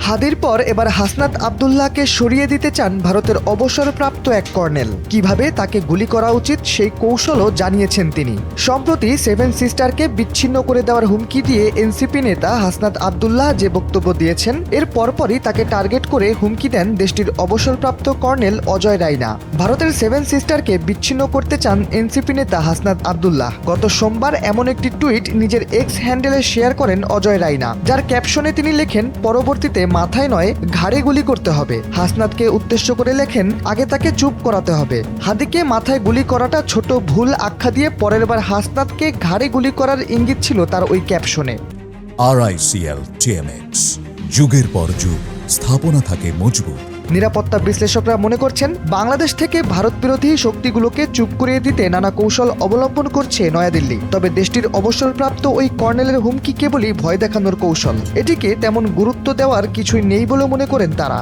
হাদির পর এবার হাসনাত আব্দুল্লাহকে সরিয়ে দিতে চান ভারতের অবসরপ্রাপ্ত এক কর্নেল। কিভাবে তাকে গুলি করা উচিত সেই কৌশলও জানিয়েছেন তিনি। সম্প্রতি সেভেন সিস্টারকে বিচ্ছিন্ন করে দেওয়ার হুমকি দিয়ে এনসিপি নেতা হাসনাত আব্দুল্লাহ যে বক্তব্য দিয়েছেন, এর পরপরই তাকে টার্গেট করে হুমকি দেন দেশটির অবসরপ্রাপ্ত কর্নেল অজয় রাইনা। ভারতের সেভেন সিস্টারকে বিচ্ছিন্ন করতে চান এনসিপি নেতা হাসনাত আব্দুল্লাহ। গত সোমবার এমন একটি টুইট নিজের এক্স হ্যান্ডেলে শেয়ার করেন অজয় রাইনা, যার ক্যাপশনে তিনি লেখেন, পরবর্তীতে মাথায় নয় ঘাড়ে গুলি করতে হবে। হাসনাতকে উদ্দেশ্য করে লেখেন, আগে তাকে চুপ করাতে হবে। হাদিকে মাথায় গুলি করাটা ছোট ভুল আখ্যা দিয়ে পরের বার হাসনাতকে ঘাড়ে গুলি করার ইঙ্গিত ছিল তার ওই ক্যাপশনে। RICL TMX, যুগের পর যুগ স্থাপনা থাকে মজবুত। নিরাপত্তা বিশ্লেষকরা মনে করছেন, বাংলাদেশ থেকে ভারত বিরোধী শক্তিগুলোকে চুপ করিয়ে দিতে নানা কৌশল অবলম্বন করছে নয়াদিল্লি। তবে দেশটির অবসরপ্রাপ্ত ওই কর্নেলের হুমকি কেবলই ভয় দেখানোর কৌশল। এটিকে তেমন গুরুত্ব দেওয়ার কিছুই নেই বলে মনে করেন তারা।